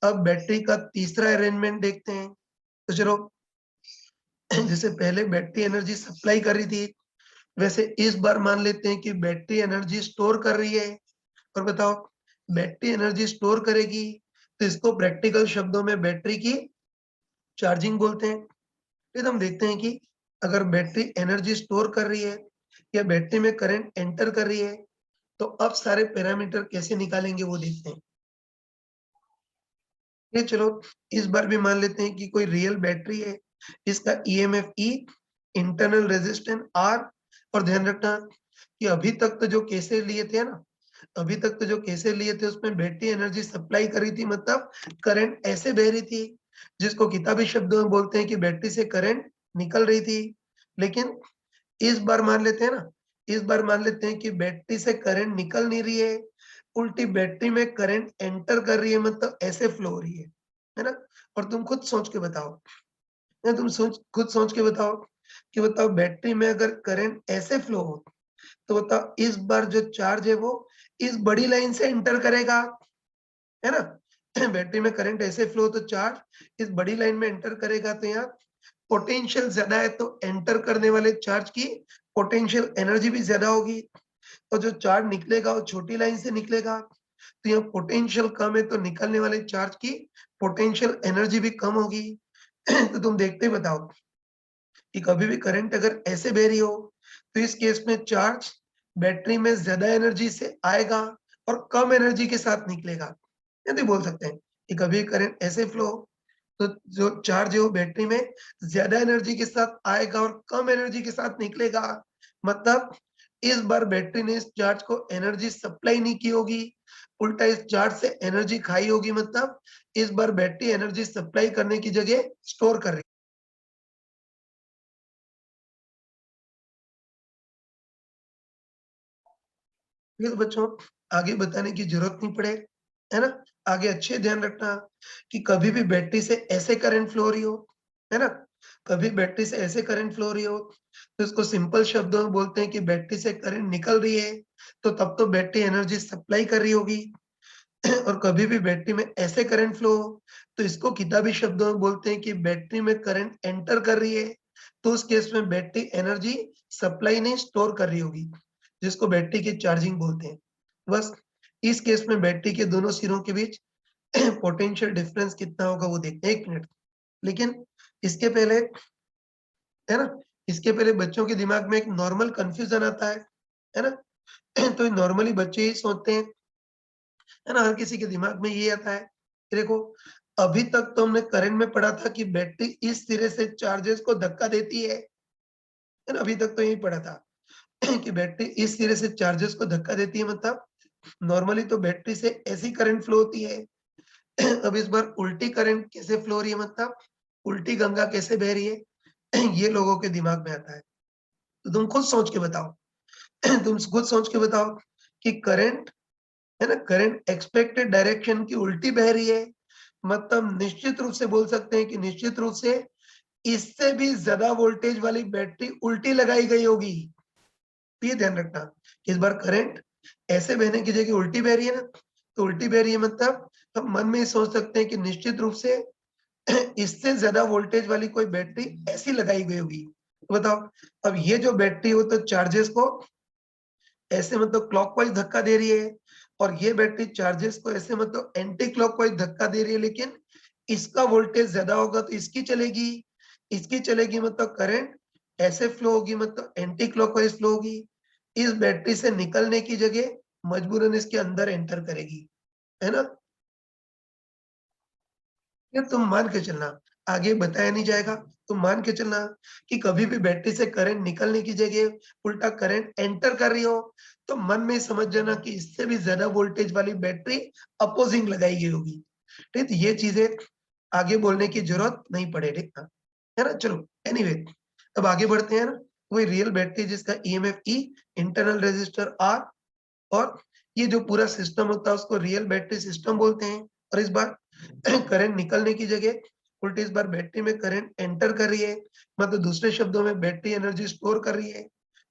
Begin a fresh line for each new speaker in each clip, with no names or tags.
अब बैटरी का तीसरा अरेंजमेंट देखते हैं। तो चलो, जैसे पहले बैटरी एनर्जी सप्लाई कर रही थी, वैसे इस बार मान लेते हैं कि बैटरी एनर्जी स्टोर कर रही है। और बताओ, बैटरी एनर्जी स्टोर करेगी तो इसको प्रैक्टिकल शब्दों में बैटरी की चार्जिंग बोलते हैं। फिर हम देखते हैं कि अगर बैटरी एनर्जी स्टोर कर रही है या बैटरी में करंट एंटर कर रही है, तो अब सारे पैरामीटर कैसे निकालेंगे वो देखते हैं। ये चलो, इस बार भी मान लेते हैं कि कोई रियल बैटरी है, इसका EMF E, internal resistance R. और ध्यान रखना कि अभी तक तो जो केसेस लिए थे ना, अभी तक तो जो केसेस लिए थे उसमें बैटरी एनर्जी सप्लाई करी थी, मतलब करंट ऐसे बह रही थी, जिसको किताबी शब्दों में बोलते हैं कि बैटरी से करंट निकल रही थी। लेकिन इस बार मान लेते हैं ना, इस बार मान लेते हैं कि बैटरी से करंट निकल नहीं रही है, उल्टी बैटरी में करंट एंटर कर रही है, मतलब ऐसे फ्लो हो रही है ना। और तुम खुद सोच के बताओ, या तुम खुद सोच के बताओ कि बताओ बैटरी में अगर करंट ऐसे फ्लो हो, तो बताओ इस बार जो चार्ज है वो इस बड़ी लाइन से एंटर करेगा, है ना। बैटरी में करंट ऐसे फ्लो हो तो चार्ज इस बड़ी लाइन में एंटर करेगा, तो यहाँ पोटेंशियल ज्यादा है तो एंटर करने वाले चार्ज की पोटेंशियल एनर्जी भी ज्यादा होगी। और जो चार्ज निकलेगा वो छोटी लाइन से निकलेगा, तो यहाँ पोटेंशियल कम है तो निकलने वाले चार्ज की पोटेंशियल एनर्जी भी कम होगी। तो तुम देखते ही बताओ कि कभी भी करंट अगर ऐसे बह रही हो, तो इस केस में चार्ज बैटरी में ज्यादा एनर्जी से आएगा और कम एनर्जी के साथ निकलेगा। यदि बोल सकते हैं कि कभी करंट ऐसे फ्लो, तो जो चार्ज है वो बैटरी में ज्यादा एनर्जी के साथ आएगा और कम एनर्जी के साथ निकलेगा, मतलब इस बार बैटरी ने इस चार्ज को एनर्जी सप्लाई नहीं की होगी, उल्टा इस चार्ज से एनर्जी खाई होगी, मतलब इस बार बैटरी एनर्जी सप्लाई करने की जगह स्टोर कर रही है। तो बच्चों, आगे बताने की जरूरत नहीं पड़े, है ना। आगे अच्छे ध्यान रखना कि कभी भी बैटरी से ऐसे करंट फ्लो हो रही हो, है ना, कभी बैटरी से ऐसे करंट फ्लो हो रही हो, तो इसको सिंपल शब्दों में बोलते हैं कि बैटरी से करंट निकल रही है, तो तब तो बैटरी एनर्जी सप्लाई कर रही होगी। और कभी भी बैटरी में ऐसे करंट फ्लो हो, तो इसको किताबी शब्दों में बोलते हैं कि बैटरी में करंट एंटर कर रही है, तो उस केस में बैटरी एनर्जी सप्लाई नहीं स्टोर कर रही होगी, जिसको बैटरी की चार्जिंग बोलते हैं। बस इस केस में बैटरी के दोनों सिरों के बीच पोटेंशियल डिफरेंस कितना होगा वो देखते हैं, 1 मिनट। लेकिन इसके पहले, है ना, इसके पहले बच्चों के दिमाग में एक नॉर्मल कंफ्यूजन आता है ना। तो नॉर्मली बच्चे ही सोचते हैं, है ना, हर किसी के दिमाग में ये आता है कि देखो, अभी तक तो हमने करंट में पढ़ा था कि बैटरी इस सिरे से चार्जेस को धक्का देती है ना, अभी तक तो यही पढ़ा था कि बैटरी इस सिरे से चार्जेस को धक्का देती है, मतलब नॉर्मली तो बैटरी से ऐसी करंट फ्लो होती है। अब इस बार उल्टी करंट कैसे फ्लो हो रही है, मतलब उल्टी गंगा कैसे बह रही है, ये लोगों के दिमाग में आता है। तो तुम खुद सोच के बताओ, तुम खुद सोच के बताओ कि करंट, है ना, करंट एक्सपेक्टेड डायरेक्शन की उल्टी बह रही है, मतलब निश्चित रूप से बोल सकते हैं कि निश्चित रूप से इससे भी ज्यादा वोल्टेज वाली बैटरी उल्टी लगाई गई होगी। तो ये ध्यान रखना कि इस बार करंट ऐसे बहने की जगह उल्टी बह रही है ना, तो उल्टी बह रही है, मतलब हम मन में ही सोच सकते हैं कि निश्चित रूप से इससे ज्यादा वोल्टेज वाली कोई बैटरी ऐसी लगाई गई होगी। तो बताओ, अब ये जो बैटरी हो तो चार्जेस को ऐसे मतलब क्लॉकवाइज धक्का दे रही है, और ये बैटरी चार्जेस को ऐसे मतलब एंटी क्लॉकवाइज धक्का दे रही है, लेकिन इसका वोल्टेज ज्यादा होगा तो इसकी चलेगी, इसकी चलेगी, मतलब करंट ऐसे फ्लो होगी, मतलब एंटी क्लॉकवाइज फ्लो होगी, इस बैटरी से निकलने की जगह मजबूरन इसके अंदर एंटर करेगी, है ना। ये तुम मान के चलना, आगे बताया नहीं जाएगा, तुम मान के चलना कि कभी भी बैटरी से करंट निकलने की जगह उल्टा करंट एंटर कर रही हो, तो मन में समझ जाना कि इससे भी ज्यादा वोल्टेज वाली बैटरी अपोजिंग लगाई गई होगी। ठीक है, ये चीजें आगे बोलने की जरूरत नहीं पड़े, ठीक है ना। चलो, एनीवे, अब आगे बढ़ते हैं ना। वही रियल बैटरी जिसका EMF E, internal resistor R, और ये जो पूरा सिस्टम होता है उसको रियल बैटरी सिस्टम बोलते हैं। और इस बार करंट निकलने की जगह उल्टी इस बार बैटरी में करंट एंटर कर रही है, मतलब दूसरे शब्दों में बैटरी एनर्जी स्टोर कर रही है।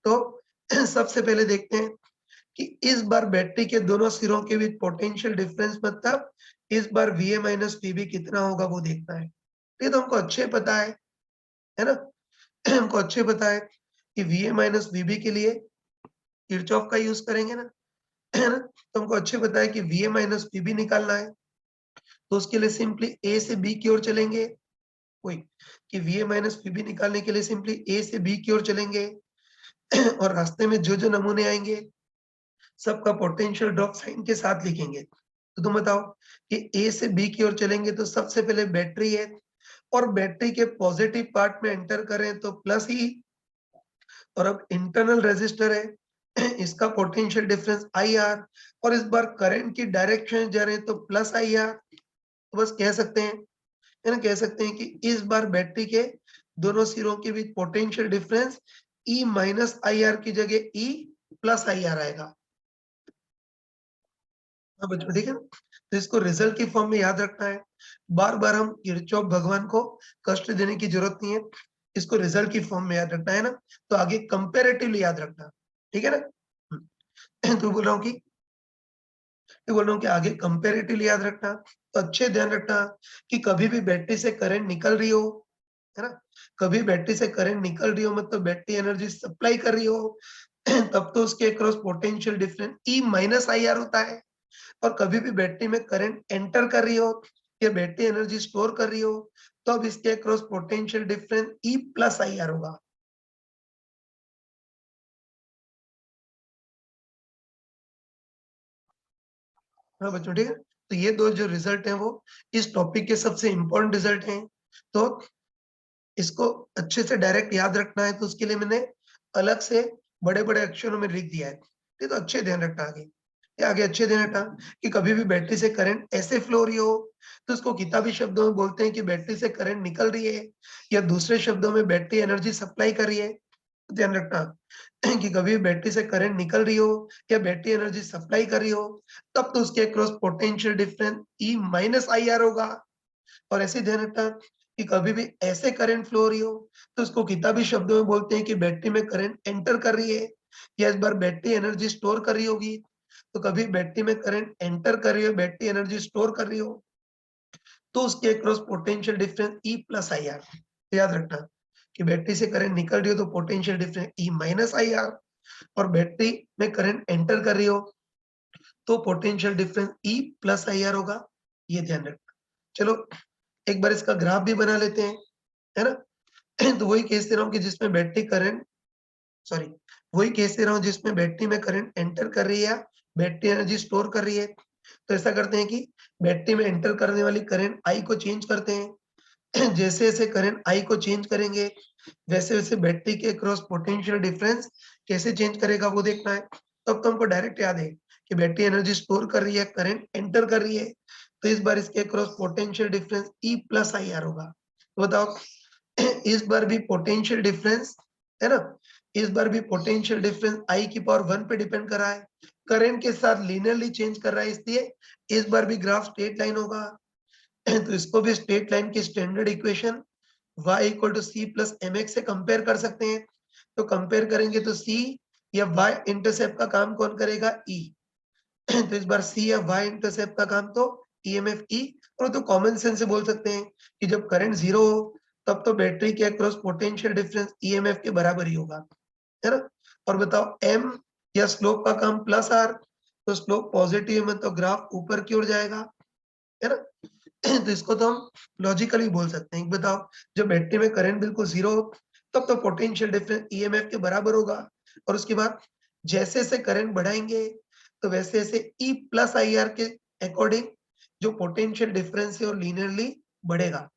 तो सबसे पहले देखते हैं कि इस बार बैटरी के दोनों सिरों के बीच पोटेंशियल डिफरेंस, मतलब इस बार VA माइनस VB कितना होगा वो देखना है। ये तो हमको अच्छे पता है ना? हमको अच्छे पता है कि VA माइनस VB के लिए किरचॉफ का यूज करेंगे ना, है ना? तो हमको अच्छे पता है कि VA माइनस VB निकालना है, तो उसके लिए सिंपली A से B की ओर चलेंगे। वही कि VA माइनस VB निकालने के लिए सिंपली A से B की ओर चलेंगे और रास्ते में जो नमूने आएंगे सबका पोटेंशियल ड्रॉप साइन के साथ लिखेंगे। तो तुम बताओ कि A से B की ओर चलेंगे तो सबसे पहले बैटरी है और बैटरी के पॉजिटिव पार्ट में एंटर करें तो प्लस ही, और अब इंटरनल रेजिस्टर है इसका पोटेंशियल डिफरेंस IR, और इस बार करंट की डायरेक्शन जा रहे हैं तो प्लस IR। तो बस कह सकते हैं, है ना, कह सकते हैं कि इस बार बैटरी के दोनों सिरों के बीच potential difference E minus IR की जगह E प्लस IR आएगा। हाँ बच्चों, ठीक है ना? तो इसको रिजल्ट की फॉर्म में याद रखना है। बार बार हम किरचॉफ भगवान को कष्ट देने की जरूरत नहीं है, इसको रिजल्ट की फॉर्म में याद रखना है ना, तो आगे कंपेरेटिवली याद रखना, ठीक है ना? तो बोल रहा हूँ कि आगे कंपेरेटिवली याद रखना, तो अच्छे ध्यान रखना कि कभी भी बैटरी से करंट निकल रही हो, है ना, कभी बैटरी से करंट निकल रही हो मतलब बैटरी एनर्जी सप्लाई कर रही हो तब तो उसके across potential difference E minus IR होता है। और कभी भी बैटरी में करंट एंटर कर रही हो या बैटरी एनर्जी स्टोर कर रही हो तो अब इसके across potential difference E plus IR होगा। हाँ बच्चों, ठीक है। तो ये दो जो रिजल्ट हैं वो इस टॉपिक के सबसे इंपॉर्टेंट रिजल्ट हैं, तो इसको अच्छे से डायरेक्ट याद रखना है, तो उसके लिए मैंने अलग से बड़े बड़े अक्षरों में लिख दिया है। ये तो अच्छे ध्यान रखना आगे, ये आगे अच्छे ध्यान रखना कि कभी भी बैटरी से करंट ऐसे फ्लो हो रही हो तो उसको किताबी शब्दों में बोलते हैं कि बैटरी से करंट निकल रही है, या दूसरे शब्दों में बैटरी एनर्जी सप्लाई कर रही है। तो ध्यान रखना कि कभी भी बैटरी से करंट निकल रही हो या बैटरी एनर्जी सप्लाई कर रही हो तब तो उसके across potential difference E minus IR होगा। और ऐसे ध्यान रखना कि कभी भी ऐसे करंट फ्लो हो रही हो तो उसको किताबी शब्दों में बोलते हैं कि बैटरी में करंट एंटर कर रही है, या इस बार बैटरी एनर्जी स्टोर कर रही होगी। तो कभी बैटरी में करंट एंटर कर रही हो, बैटरी एनर्जी स्टोर कर रही हो तो उसके across potential difference E plus IR। याद रखना कि बैटरी से करंट निकल रही हो तो potential difference E minus IR, और बैटरी में करंट एंटर कर रही हो तो potential difference E plus IR होगा। ये ध्यान रखना। चलो एक बार इसका ग्राफ भी बना लेते हैं, है ना? तो वही केस दे रहा हूँ कि जिसमें बैटरी करंट, सॉरी, वही केस दे रहा हूँ जिसमें बैटरी में करंट एंटर कर रही है या बैटरी एनर्जी स्टोर कर रही है। तो ऐसा करते हैं कि बैटरी में एंटर करने वाली करंट I को चेंज करते हैं जैसे जैसे करंट I को चेंज करेंगे वैसे वैसे बैटरी के क्रॉस पोटेंशियल डिफरेंस कैसे चेंज करेगा वो देखना है। तब तो हमको डायरेक्ट याद है कि बैटरी एनर्जी स्टोर कर रही है, करंट एंटर कर रही है, तो इस बार इसके cross potential difference E plus IR होगा। तो बताओ इस बार भी पोटेंशियल डिफरेंस, है ना, इस बार भी पोटेंशियल डिफरेंस I की पावर 1 पे डिपेंड कर रहा है, करंट के साथ लीनियरली चेंज कर रहा है, इसलिए इस बार भी ग्राफ स्ट्रेट लाइन होगा। तो इसको भी स्ट्रेट लाइन की standard equation y equal to C plus mx से कंपेयर कर सकते हैं। तो कंपेयर करेंगे तो c या y इंटरसेप्ट का काम कौन करेगा? E। तो इस बार c या y इंटरसेप्ट का काम तो EMF E, और तो कॉमन सेंस से बोल सकते हैं कि जब करंट जीरो हो तब तो बैटरी के अक्रॉस पोटेंशियल डिफरेंस EMF के बराबर ही होगा, है ना? और बताओ m या स्लोप का काम प्लस r, तो स्लोप पॉजिटिव में तो ग्राफ ऊपर की ओर जाएगा, है ना? तो इसको तो हम लॉजिकली बोल सकते हैं। बताओ जब बैटरी में करंट बिल्कुल जीरो हो तब तो पोटेंशियल डिफरेंस EMF के बराबर होगा, और उसके बाद जैसे जैसे करंट बढ़ाएंगे तो वैसे वैसे E प्लस IR के अकॉर्डिंग जो पोटेंशियल डिफरेंस है वो लीनियरली बढ़ेगा।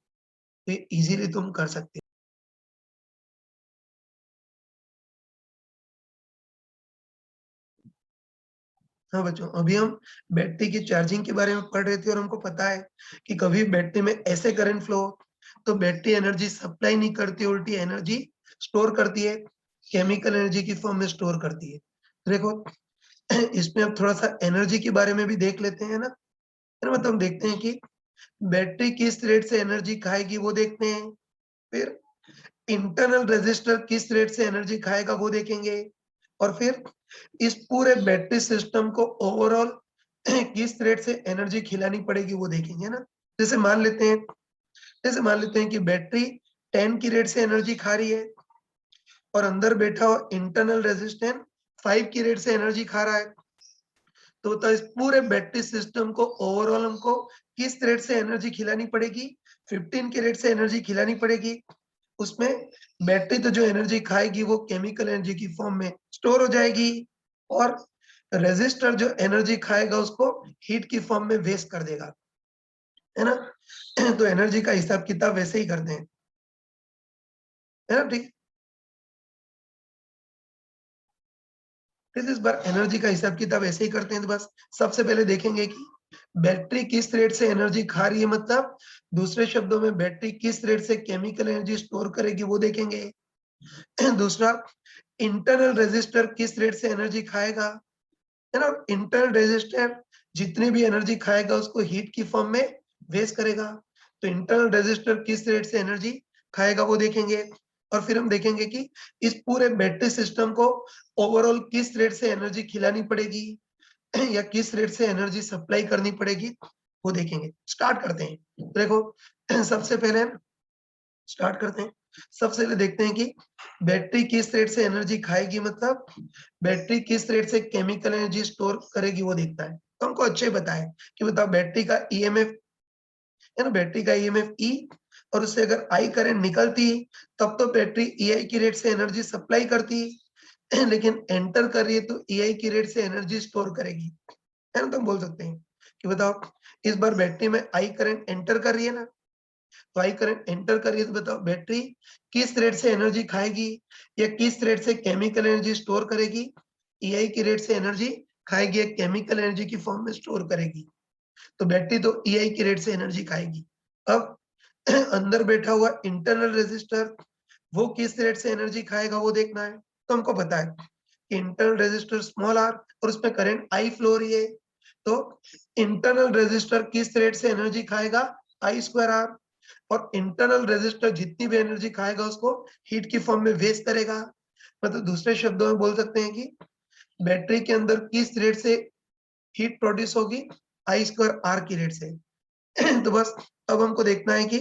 तो ये इजीली तुम कर सकते हो। हाँ बच्चों, अभी हम बैटरी की चार्जिंग के बारे में पढ़ रहे थे और हमको पता है कि कभी बैटरी में ऐसे करंट फ्लो तो बैटरी एनर्जी सप्लाई नहीं करती, उल्टी एनर्जी स्टोर करती है, केमिकल एनर्जी की फॉर्म में स्टोर करती है। तो देखो इसमें अब थोड़ा सा एनर्जी के बारे में भी देख लेते हैं ना, है ना? मतलब हम देखते हैं कि बैटरी किस रेट से एनर्जी खाएगी वो देखते हैं, फिर इंटरनल रेजिस्टर किस रेट से एनर्जी खाएगा वो देखेंगे, और फिर इस पूरे बैटरी सिस्टम को ओवरऑल किस रेट से एनर्जी खिलानी पड़ेगी वो देखेंगे ना। जैसे मान लेते हैं कि बैटरी 10 की रेट से एनर्जी खा रही है और अंदर बैठा हुआ इंटरनल रेजिस्टेंस 5 की रेट से एनर्जी खा रहा है। तो इस पूरे बैटरी सिस्टम को ओवरऑल हमको किस रेट से एनर्जी खिलानी पड़ेगी? 15 के रेट से एनर्जी खिलानी पड़ेगी। उसमें बैटरी तो जो एनर्जी खाएगी वो केमिकल एनर्जी की फॉर्म में स्टोर हो जाएगी और रेजिस्टर जो एनर्जी खाएगा उसको हीट की फॉर्म में वेस्ट कर देगा, है ना? तो एनर्जी का हिसाब किताब वैसे ही करते हैं, है ना? ठीक। इस बार एनर्जी का हिसाब किताब ऐसे ही करते हैं। तो बस सबसे पहले देखेंगे कि बैटरी किस रेट से एनर्जी खा रही है, मतलब दूसरे शब्दों में बैटरी किस रेट से केमिकल एनर्जी स्टोर करेगी वो देखेंगे। दूसरा, इंटरनल रेजिस्टर किस रेट से एनर्जी खाएगा, है ना? इंटरनल रेजिस्टर जितनी भी एनर्जी खाएगा उसको हीट की फॉर्म में वेस्ट करेगा। तो इंटरनल रेजिस्टर किस रेट से एनर्जी खाएगा वो देखेंगे। और फिर हम देखेंगे कि इस पूरे बैटरी सिस्टम को ओवरऑल किस रेट से एनर्जी खिलानी पड़ेगी या किस रेट से एनर्जी सप्लाई करनी पड़ेगी वो देखेंगे। स्टार्ट करते हैं। तो देखो सबसे पहले स्टार्ट करते हैं। सबसे पहले देखते हैं कि बैटरी किस रेट से एनर्जी खाएगी, मतलब बैटरी किस रेट से केमिकल एनर्जी स्टोर करेगी वो देखता है। तो हमको अच्छे ही पता है कि बताओ बैटरी का ईएमएफ है ना, बैटरी का ईएमएफ ई, और उससे अगर आई करंट निकलती तब तो बैटरी ईआई की रेट से एनर्जी सप्लाई करती, लेकिन एंटर कर रही है तो ईआई की रेट से एनर्जी स्टोर करेगी, है ना? तो हम बोल सकते हैं कि बताओ इस बार बैटरी में आई करंट एंटर कर रही है ना, तो आई करंट एंटर कर रही है तो बताओ बैटरी किस रेट से एनर्जी खाएगी या किस रेट से केमिकल एनर्जी स्टोर करेगी? ईआई की रेट से एनर्जी खाएगी या केमिकल एनर्जी की फॉर्म में स्टोर करेगी? तो बैटरी तो ईआई की रेट से एनर्जी खाएगी। अब अंदर बैठा हुआ इंटरनल रेजिस्टर वो किस रेट से एनर्जी खाएगा वो देखना है। तो हमको पता है कि इंटरनल रेजिस्टर स्मॉल आर और उसमें करंट आई फ्लो हो रही है, तो इंटरनल रेजिस्टर किस रेट से एनर्जी खाएगा? आई स्क्वायर आर। और इंटरनल रेजिस्टर जितनी भी एनर्जी खाएगा उसको हीट की फॉर्म में वेस्ट करेगा। मतलब दूसरे शब्दों में बोल सकते हैं कि बैटरी के अंदर किस रेट से हीट प्रोड्यूस होगी? आई स्क्वायर आर की रेट से। तो बस अब हमको देखना है कि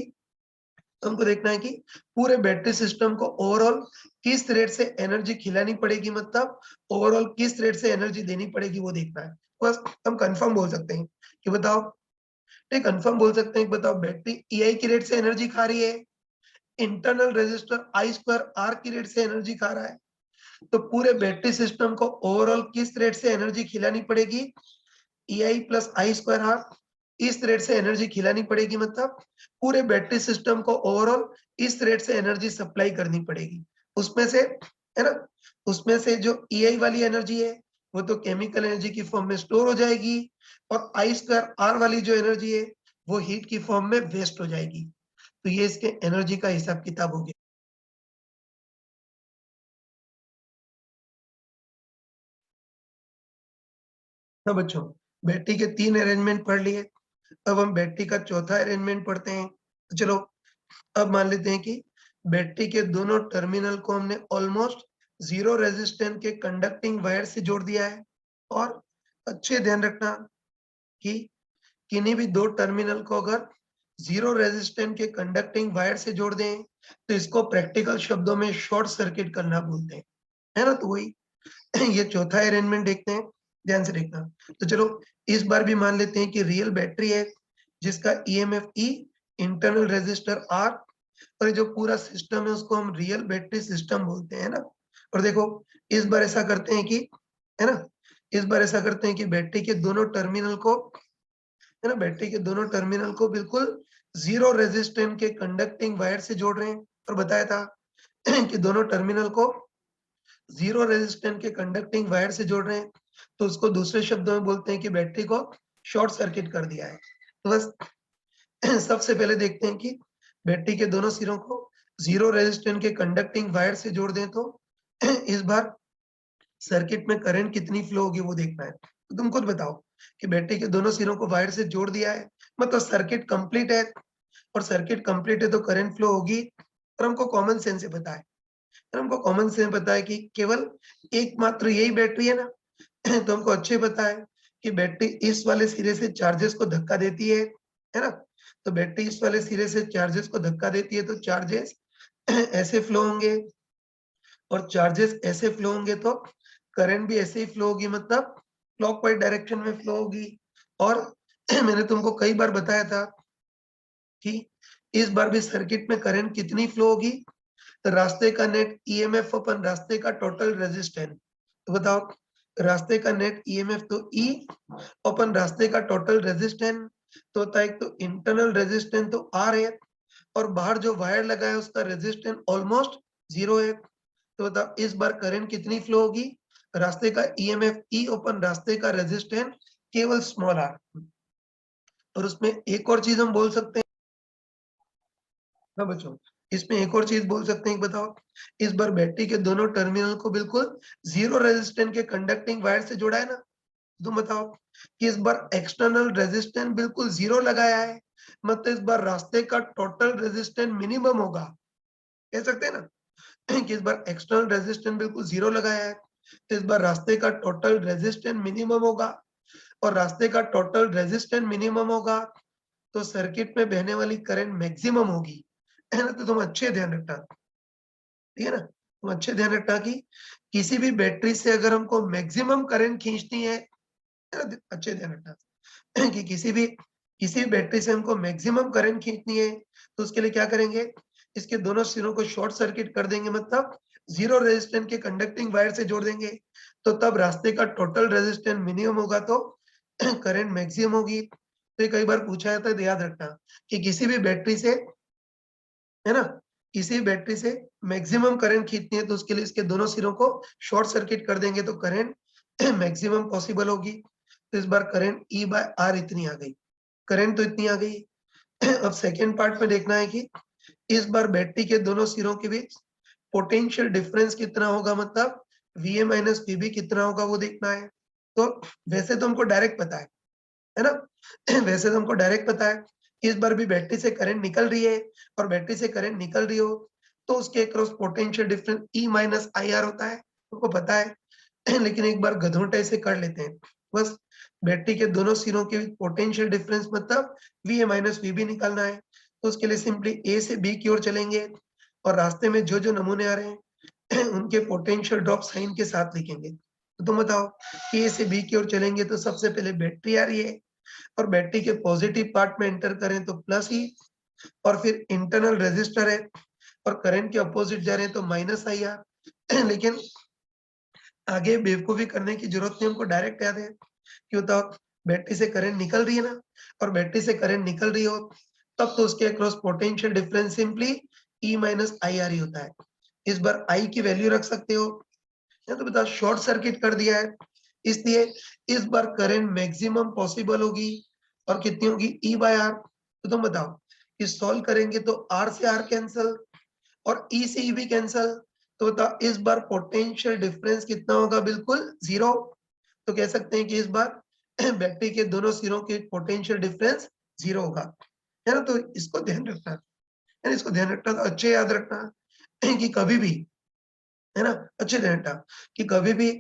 पूरे बैटरी सिस्टम को ओवरऑल किस रेट से एनर्जी खिलानी पड़ेगी, मतलब ओवरऑल किस रेट से एनर्जी देनी पड़ेगी वो देखना है। बस हम कंफर्म बोल सकते हैं कि बताओ, नहीं कंफर्म बोल सकते हैं कि बताओ बैटरी ईआई की रेट से एनर्जी खा रही है, internal resistor I square R की रेट से एनर्जी खा रहा है, तो पूरे बैटरी सिस्टम को ओवरऑल किस रेट से एनर्जी खिलानी पड़ेगी? EI plus I square R, इस रेट से एनर्जी खिलानी पड़ेगी, मतलब पूरे बैटरी सिस्टम को ओवरऑल इस रेट से एनर्जी सप्लाई करनी पड़ेगी। उसमें से, है ना, उसमें से जो ईआई वाली एनर्जी है वो तो केमिकल एनर्जी की फॉर्म में स्टोर हो जाएगी और आई स्क्वायर आर वाली जो एनर्जी है वो हीट की फॉर्म में वेस्ट हो जाएगी। तो ये इसके एनर्जी का हिसाब किताब हो गया। तो बच्चों बैटरी के 3 अरेंजमेंट पढ़ लिए। अब हम बैटरी का चौथा अरेंजमेंट पढ़ते हैं। तो चलो अब मान लेते हैं कि बैटरी के दोनों टर्मिनल को हमने ऑलमोस्ट जीरो रेजिस्टेंस के कंडक्टिंग वायर से जोड़ दिया है। और अच्छे ध्यान रखना कि किन्हीं भी दो टर्मिनल को अगर जीरो रेजिस्टेंस के कंडक्टिंग वायर से जोड़ दें तो इसको प्रैक्टिकल शब्दों में शॉर्ट सर्किट करना बोलते हैं, है ना? तो वही ये चौथा अरेंजमेंट देखते हैं, ध्यान से देखना। तो चलो इस बार भी मान लेते हैं कि रियल बैटरी है जिसका EMF E, internal resistor R, और ये जो पूरा सिस्टम है उसको हम रियल बैटरी सिस्टम बोलते हैं ना। और देखो इस बार ऐसा करते हैं कि, है ना, इस बार ऐसा करते हैं कि बैटरी के दोनों टर्मिनल को, है ना, बैटरी के दोनों टर्मिनल को बिल्कुल जीरो रेजिस्टेंस के कंडक्टिंग वायर से जोड़ रहे हैं। और बताया था कि दोनों टर्मिनल को जीरो रेजिस्टेंस के कंडक्टिंग वायर से जोड़ रहे हैं, तो उसको दूसरे शब्दों में बोलते हैं कि बैटरी को शॉर्ट सर्किट कर दिया है। तो बस सबसे पहले देखते हैं कि बैटरी के दोनों सिरों को जीरो रेजिस्टेंस के कंडक्टिंग वायर से जोड़ दें तो इस बार सर्किट में करंट कितनी फ्लो होगी वो देखना है। तो तुम खुद बताओ कि बैटरी के दोनों सिरों को वायर से जोड़ दिया है, मतलब सर्किट कंप्लीट है, और सर्किट कंप्लीट है तो करंट फ्लो होगी। और हमको कॉमन सेंस से पता है, और हमको कॉमन सेंस पता है कि केवल एकमात्र यही बैटरी है ना। तो हमको अच्छे पता है कि बैटरी इस वाले सिरे से चार्जेस को धक्का देती है ना? तो बैटरी इस वाले सिरे से चार्जेस को धक्का देती है, तो चार्जेस ऐसे फ्लो होंगे, और चार्जेस ऐसे फ्लो होंगे तो करंट भी ऐसे ही फ्लो होगी, मतलब क्लॉकवाइज डायरेक्शन में फ्लो होगी। और मैंने तुमको कई बार बताया था कि इस बार भी सर्किट में करंट कितनी फ्लो होगी, तो रास्ते का नेट ईएमएफ अपन रास्ते का टोटल रेजिस्टेंस, तो बताओ रास्ते का नेट ईएमएफ तो ई अपन रास्ते का टोटल रेजिस्टेंस, तो होता है एक तो इंटरनल रेजिस्टेंस तो आर है, और बाहर जो वायर लगा है उसका रेजिस्टेंस ऑलमोस्ट 0 है। तो बताओ इस बार करंट कितनी फ्लो होगी, रास्ते का ईएमएफ ई ओपन रास्ते का रेजिस्टेंस केवल स्मॉल आर। और उसमें एक और चीज हम बोल सकते हैं ना बच्चों, इसमें एक और चीज बोल सकते हैं, बताओ इस बार बैटरी के दोनों टर्मिनल को बिल्कुल 0 रेजिस्टेंस के कंडक्टिंग वायर से जोड़ा है ना। तुम बताओ कि इस बार एक्सटर्नल रेजिस्टेंस बिल्कुल 0 लगाया है, मतलब इस बार रास्ते का टोटल रेजिस्टेंस मिनिमम होगा, कह सकते हैं ना कि इस बार एक्सटर्नल रेजिस्टेंस बिल्कुल 0 लगाया है, तो इस बार रास्ते का टोटल रेजिस्टेंस मिनिमम होगा, और रास्ते का टोटल रेजिस्टेंस मिनिमम होगा तो सर्किट में बहने वाली करंट मैक्सिमम होगी, है ना? तो तुम अच्छे ध्यान रखना, ठीक है ना? तुम अच्छे ध्यान रखना कि किसी भी बैटरी से अगर हमको मैक्सिमम करंट खींचनी है ना? अच्छे ध्यान रखना कि किसी भी बैटरी से हमको मैक्सिमम करंट खींचनी है, तो उसके लिए क्या करेंगे, इसके दोनों सिरों को शॉर्ट सर्किट कर देंगे, मतलब 0 रेजिस्टेंस के कंडक्टिंग वायर से जोड़ देंगे, तो तब रास्ते का टोटल रेजिस्टेंस मिनिमम होगा तो करंट मैक्सिमम होगी। तो ये कई बार पूछा जाता है, तो याद रखना कि किसी भी बैटरी से, है ना, किसी बैटरी से मैक्सिमम करंट खींचनी है, तो उसके लिए इसके दोनों सिरों को शॉर्ट सर्किट कर देंगे तो करंट मैक्सिमम पॉसिबल होगी। तो इस बार करंट ई बाय आर इतनी आ गई, करंट तो इतनी आ गई। अब सेकेंड पार्ट में देखना है कि इस बार बैटरी के दोनों सिरों के बीच पोटेंशियल डिफरेंस कितना होगा, मतलब वीए माइनस वीबी कितना होगा वो देखना है। तो वैसे तो हमको डायरेक्ट पता है ना वैसे तो हमको डायरेक्ट पता है कि इस बार भी बैटरी से करंट निकल रही है, और बैटरी से करंट निकल रही हो तो उसके across potential difference E minus I are होता है, हमको पता है लेकिन एक बार गधोटे से कर लेते हैं, बस बैटरी के दोनों सिरों के पोटेंशियल डिफरेंस मतलब V A minus V B निकालना है। तो उसके लिए सिंपली ए से बी की ओर चलेंगे, और रास्ते में जो जो नमूने आ रहे हैं उनके पोटेंशियल ड्रॉप साइन के साथ लिखेंगे। तो तुम बताओ कि ए से बी की ओर चलेंगे तो सबसे पहले बैटरी आ रही है, और बैटरी के पॉजिटिव पार्ट में एंटर करें तो प्लस ही, और फिर इंटरनल रेजिस्टर है और करंट के अपोजिट जा रहे हैं तो माइनस आई आर लेकिन आगे बेवकूफी करने की जरूरत नहीं, हमको डायरेक्ट याद है कि बताओ बैटरी से करंट निकल रही है ना, और बैटरी से करंट निकल रही हो तब तो उसके across potential difference simply E minus I R ही होता है। इस बार आई की वैल्यू रख सकते हो, या तो बताओ शॉर्ट सर्किट कर दिया है, इसलिए इस बार करंट मैक्सिमम पॉसिबल होगी, और कितनी होगी ई बाय आर। तो तुम बताओ कि सॉल्व करेंगे तो आर से आर कैंसल और ई से ई भी कैंसल, तो बताओ इस बार पोटेंशियल डिफरेंस कितना होगा, बिल्कुल 0। तो कह सकते हैं कि इस बार बैटरी के दोनों सिरों के पोटेंशियल डिफरेंस 0 होगा, है ना? तो इसको ध्यान रखना है, इसको ध्यान रखना, तो अच्छे याद रखना कि कभी भी, है ना, अच्छे ध्यान रखना कि कभी भी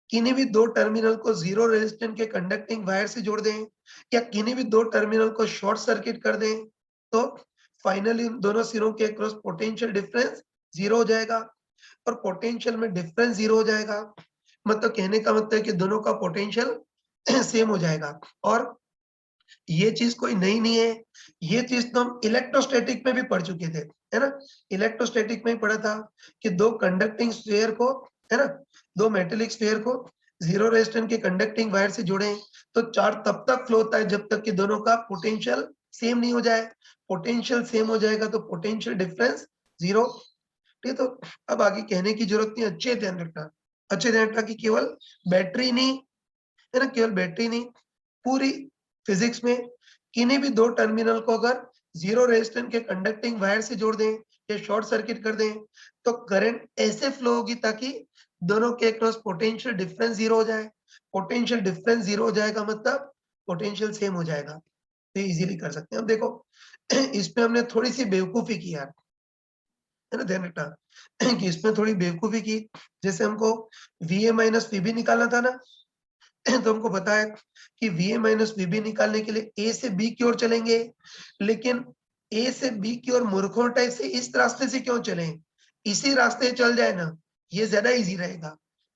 किन्हीं भी दो टर्मिनल को 0 रेजिस्टेंस के कंडक्टिंग वायर से जोड़ दें, या किन्हीं भी दो टर्मिनल को शॉर्ट सर्किट कर दें, तो फाइनली उन दोनों सिरों के अक्रॉस पोटेंशियल डिफरेंस 0 हो जाएगा, और पोटेंशियल में डिफरेंस 0 हो जाएगा, मतलब कहने का मतलब है कि दोनों का पोटेंशियल सेम हो जाएगा। और ये चीज कोई नई नहीं है, ये चीज तो हम इलेक्ट्रोस्टैटिक में भी पढ़ चुके थे, है ना? इलेक्ट्रोस्टैटिक में ही पढ़ा था कि दो कंडक्टिंग स्फीयर को, है ना, दो मेटेलिक स्फीयर को 0 रेजिस्टेंस के कंडक्टिंग वायर से जोड़े तो चार्ज तब तक फ्लो होता है जब तक कि दोनों का पोटेंशियल सेम नहीं हो जाए। पोटेंशियल सेम हो जाएगा तो पोटेंशियल डिफरेंस 0। ठीक है, तो अब आगे कहने की जरूरत नहीं, अच्छे ध्यान रखना, अच्छे ध्यान रखना कि केवल बैटरी नहीं, है ना, केवल बैटरी नहीं, पूरी फिजिक्स में किन्हीं भी दो टर्मिनल को अगर 0 रेजिस्टेंस के कंडक्टिंग वायर से जोड़ दें या शॉर्ट सर्किट कर दें तो करंट ऐसे फ्लो होगी ताकि दोनों के अक्रॉस पोटेंशियल डिफरेंस 0 हो जाए। पोटेंशियल डिफरेंस 0 हो जाएगा मतलब पोटेंशियल सेम हो जाएगा, तो इजीली कर सकते हैं। अब देखो इसमें हमने थोड़ी सी बेवकूफी की यार, है ना, ध्यान रखना कि इसमें थोड़ी बेवकूफी की, जैसे हमको V A minus V B निकालना था ना, तो हमको पता है कि VA माइनस VB निकालने के लिए A से B की ओर चलेंगे, लेकिन A से B की ओर मूर्खों टाइप से इस रास्ते से क्यों चलें? इसी रास्ते चल जाए ना, ये ज्यादा इजी रहेगा।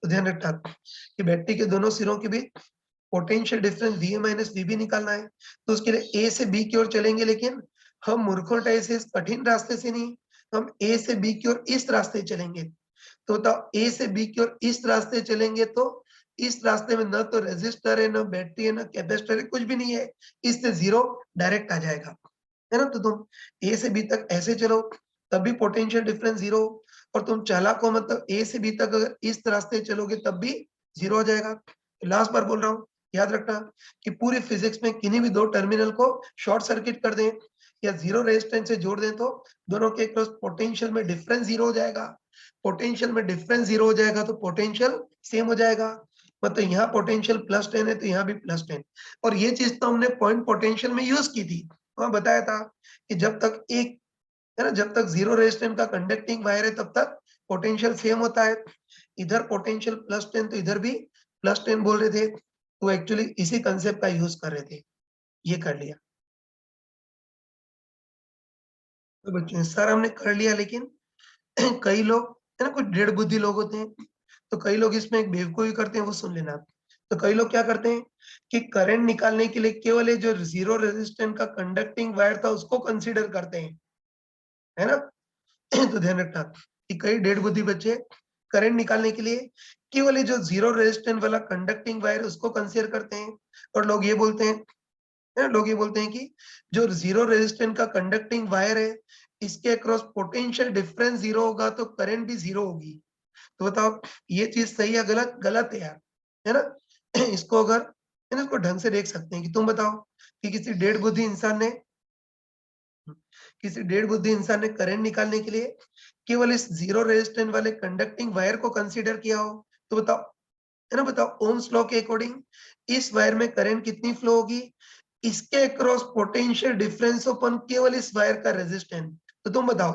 तो ध्यान रखना कि बैटरी के दोनों सिरों के बीच potential difference VA minus VB निकालना है, तो उसके लिए A से B की ओर चलेंगे, लेकिन हम मूर्खों टाइप से इस कठिन रास्ते से नहीं, हम A से B की ओर इस रास्ते चलेंगे। तो बताओ A से B की ओर इस रास्ते चलेंगे तो इस रास्ते में ना तो रेजिस्टर है, ना बैटरी है, ना कैपेसिटर है, कुछ भी नहीं है, इससे जीरो डायरेक्ट आ जाएगा, है ना। तो तुम A से B तक ऐसे चलो तब भी पोटेंशियल डिफरेंस जीरो, और तुम चालाक हो मतलब A से B तक अगर इस रास्ते चलोगे तब भी जीरो हो जाएगा। लास्ट बार बोल रहा हूँ, याद रखना कि पूरी फिजिक्स में किन्हीं भी दो टर्मिनल को शॉर्ट सर्किट कर दें या जीरो रेजिस्टेंस से जोड़ दें तो दोनों के क्रॉस पोटेंशियल में डिफरेंस जीरो हो जाएगा। पोटेंशियल में डिफरेंस जीरो हो जाएगा तो पोटेंशियल सेम हो जाएगा, मतलब यहाँ पोटेंशियल +10 है तो यहाँ भी +10। और ये चीज तो हमने पॉइंट पोटेंशियल में यूज की थी, वहां बताया था कि जब तक एक, है ना, जब तक जीरो रेजिस्टेंस का कंडक्टिंग वायर है तब तक पोटेंशियल सेम होता है। इधर पोटेंशियल +10 तो इधर भी +10 बोल रहे थे, तो एक्चुअली इसी कंसेप्ट का यूज कर रहे थे। ये कर लिया तो बच्चों सर हमने कर लिया, लेकिन कई लोग, है ना, कुछ दृढ़ बुद्धि लोग होते हैं, तो कई लोग इसमें एक बेवकूफी करते हैं, वो सुन लेना। तो कई लोग क्या करते हैं कि करंट निकालने के लिए केवल ये जो जीरो रेजिस्टेंस का कंडक्टिंग वायर था उसको कंसीडर करते हैं, है ना। तो ध्यान रखना कि कई डेढ़ बुद्धि बच्चे करंट निकालने के लिए केवल ये जो जीरो रेजिस्टेंस वाला कंडक्टिंग वायर उसको कंसीडर करते हैं, और लोग ये बोलते हैं, है ना, लोग ये बोलते हैं कि जो जीरो रेजिस्टेंस का कंडक्टिंग वायर है इसके अक्रॉस पोटेंशियल डिफरेंस जीरो होगा तो करंट भी जीरो होगी। तो बताओ ये चीज सही है गलत? गलत है यार, है ना। इसको अगर, है ना, इसको ढंग से देख सकते हैं कि तुम बताओ कि किसी डेढ़ बुद्धि इंसान ने करंट निकालने के लिए केवल इस जीरो रेजिस्टेंस वाले कंडक्टिंग वायर को कंसीडर किया हो, तो बताओ, है ना, बताओ ओम्स लॉ के अकॉर्डिंग इस वायर में करंट कितनी फ्लो होगी, इसके अक्रॉस पोटेंशियल डिफरेंस अपन केवल इस वायर का रेजिस्टेंस। तो तुम बताओ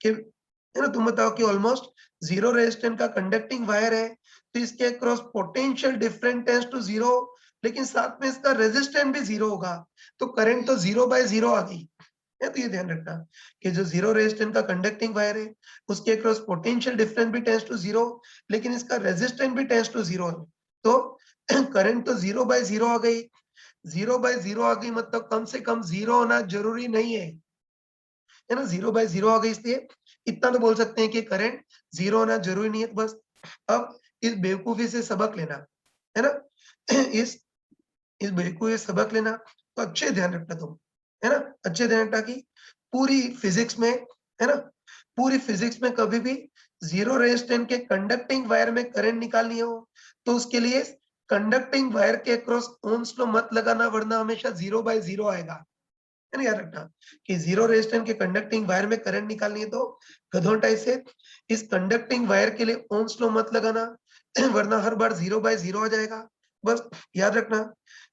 कि, है ना, तुम बताओ कि ऑलमोस्ट जीरो रेजिस्टेंस का कंडक्टिंग वायर है तो इसके across potential difference tends to zero, लेकिन साथ में इसका रेजिस्टेंस भी जीरो होगा, तो करंट तो 0/0 आ गई है। तो ये ध्यान रखना कि जो जीरो रेजिस्टेंस का कंडक्टिंग वायर है उसके अक्रॉस पोटेंशियल डिफरेंस भी टेंड्स टू जीरो, लेकिन इसका रेजिस्टेंस भी टेंड्स टू जीरो है। तो करंट तो 0/0 आ गई, 0/0 आ गई मतलब कम से कम जीरो होना जरूरी नहीं है ना, 0/0 आ गई, इसलिए इतना तो बोल सकते हैं कि करंट जीरो होना जरूरी नहीं है। तो बस अब इस बेवकूफी से सबक लेना, है ना। इस इस बेवकूफी से सबक लेना, तो अच्छे ध्यान रखना तुम, है ना, अच्छे ध्यान रखना कि पूरी फिजिक्स में, है ना, पूरी फिजिक्स में कभी भी जीरो रेजिस्टेंस के कंडक्टिंग वायर में करंट निकालनी हो तो उसके लिए कंडक्टिंग वायर के अक्रॉस ओम्स लॉ मत लगाना, वरना हमेशा 0/0 आएगा, है ना। याद रखना कि जीरो रेजिस्टेंस के कंडक्टिंग वायर में करंट निकालनी है तो गधों टाइप से इस कंडक्टिंग वायर के लिए ओम्स लॉ मत लगाना, वरना हर बार 0/0 आ जाएगा। बस याद रखना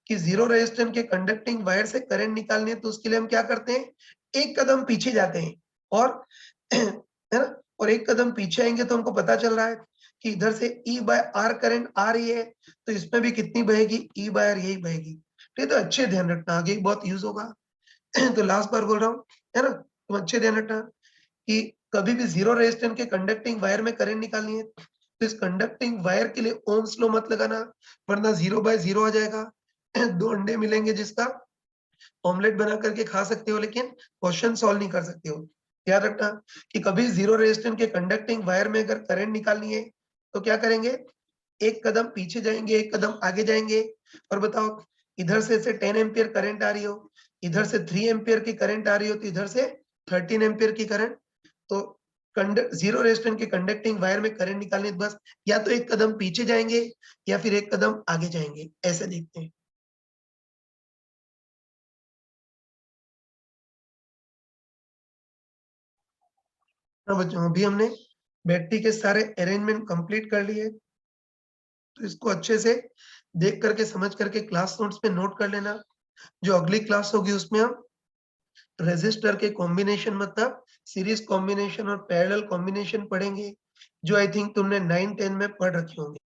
कि जीरो रेजिस्टेंस के कंडक्टिंग वायर से करंट निकालनी है तो उसके लिए हम क्या करते हैं, एक कदम पीछे जाते हैं, और है ना, और एक कदम पीछे आएंगे तो हमको पता चल रहा है कि इधर से E/R करंट आ रही है, तो इसमें भी कितनी बहेगी, E/R यही बहेगी। ठीक है, तो अच्छे ध्यान रखना, आगे बहुत यूज होगा। तो लास्ट बार बोल रहा हूँ, है ना, तुम अच्छे ध्यान रखना कि कभी भी जीरो रेजिस्टेंस के कंडक्टिंग वायर में करंट निकालनी है तो इस कंडक्टिंग वायर के लिए ओम्स लॉ मत लगाना, वरना 0/0 आ जाएगा। दो अंडे मिलेंगे जिसका ऑमलेट बना करके खा सकते हो, लेकिन क्वेश्चन सॉल्व नहीं कर सकते हो। याद रखना कि कभी जीरो रेजिस्टेंस के कंडक्टिंग वायर में अगर करंट निकालनी है तो क्या करेंगे, एक कदम पीछे जाएंगे, एक कदम आगे जाएंगे। और बताओ इधर से 10 एम्पियर करंट आ रही हो, इधर से 3 एम्पियर की करंट आ रही हो, तो इधर से 13 एम्पियर की करंट, तो जीरो रेजिस्टेंस के कंडक्टिंग वायर में करंट निकालने तो बस या तो एक कदम पीछे जाएंगे या फिर एक कदम आगे जाएंगे, ऐसे देखते हैं। हाँ बच्चों, अभी हमने बैटरी के सारे अरेंजमेंट कंप्लीट कर लिए, तो इसको अच्छे से देख करके समझ करके क्लास नोट्स पे नोट कर लेना। जो अगली क्लास होगी उसमें हम रेजिस्टर के कॉम्बिनेशन मतलब सीरीज कॉम्बिनेशन और पैरेलल कॉम्बिनेशन पढ़ेंगे, जो आई थिंक तुमने 9 10 में पढ़ रखे होंगे।